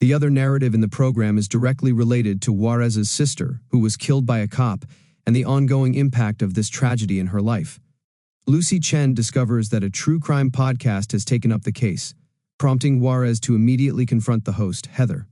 The other narrative in the program is directly related to Juarez's sister, who was killed by a cop, and the ongoing impact of this tragedy in her life. Lucy Chen discovers that a true crime podcast has taken up the case, prompting Juarez to immediately confront the host, Heather.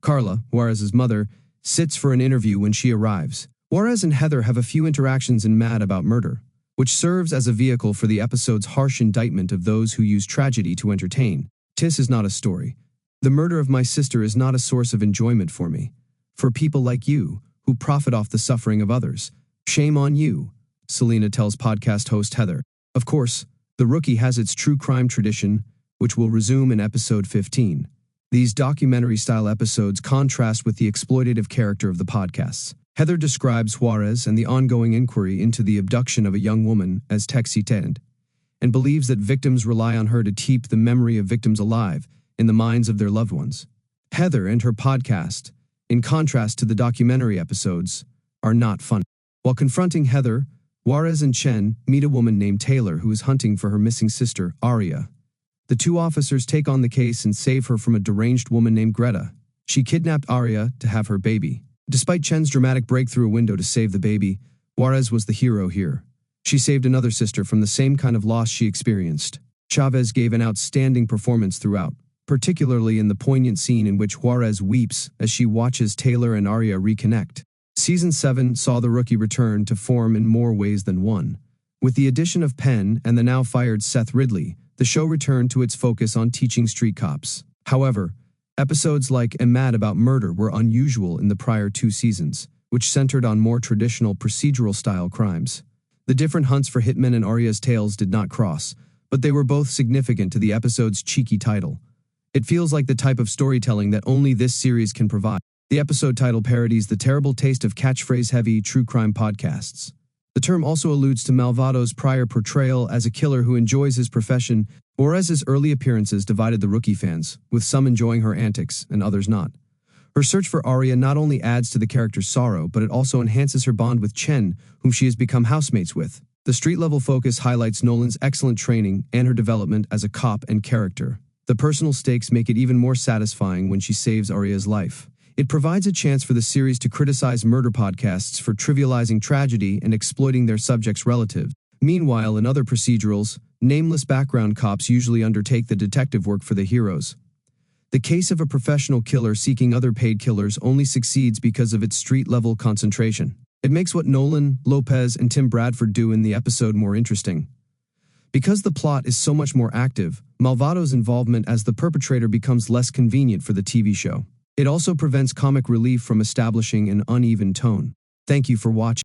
Carla, Juarez's mother, sits for an interview when she arrives. Juarez and Heather have a few interactions in Mad About Murder, which serves as a vehicle for the episode's harsh indictment of those who use tragedy to entertain. This is not a story. The murder of my sister is not a source of enjoyment for me. For people like you, who profit off the suffering of others, shame on you, Celina tells podcast host Heather. Of course, The Rookie has its true crime tradition, which will resume in episode 15. These documentary-style episodes contrast with the exploitative character of the podcasts. Heather describes Juarez and the ongoing inquiry into the abduction of a young woman as Texitend, and believes that victims rely on her to keep the memory of victims alive in the minds of their loved ones. Heather and her podcast, in contrast to the documentary episodes, are not funny. While confronting Heather, Juarez and Chen meet a woman named Taylor who is hunting for her missing sister, Aria. The two officers take on the case and save her from a deranged woman named Greta. She kidnapped Aria to have her baby. Despite Chen's dramatic break through a window to save the baby, Juarez was the hero here. She saved another sister from the same kind of loss she experienced. Chavez gave an outstanding performance throughout, particularly in the poignant scene in which Juarez weeps as she watches Taylor and Aria reconnect. Season 7 saw The Rookie return to form in more ways than one. With the addition of Penn and the now-fired Seth Ridley, the show returned to its focus on teaching street cops. However, episodes like Mad About Murder were unusual in the prior 2 seasons, which centered on more traditional procedural-style crimes. The different hunts for hitmen and Aria's tales did not cross, but they were both significant to the episode's cheeky title. It feels like the type of storytelling that only this series can provide. The episode title parodies the terrible taste of catchphrase-heavy true crime podcasts. The term also alludes to Malvado's prior portrayal as a killer who enjoys his profession. Juarez's early appearances divided the Rookie fans, with some enjoying her antics and others not. Her search for Aria not only adds to the character's sorrow, but it also enhances her bond with Chen, whom she has become housemates with. The street-level focus highlights Nolan's excellent training and her development as a cop and character. The personal stakes make it even more satisfying when she saves Aria's life. It provides a chance for the series to criticize murder podcasts for trivializing tragedy and exploiting their subjects' relatives. Meanwhile, in other procedurals, nameless background cops usually undertake the detective work for the heroes. The case of a professional killer seeking other paid killers only succeeds because of its street-level concentration. It makes what Nolan, Lopez, and Tim Bradford do in the episode more interesting. Because the plot is so much more active, Malvado's involvement as the perpetrator becomes less convenient for the TV show. It also prevents comic relief from establishing an uneven tone. Thank you for watching.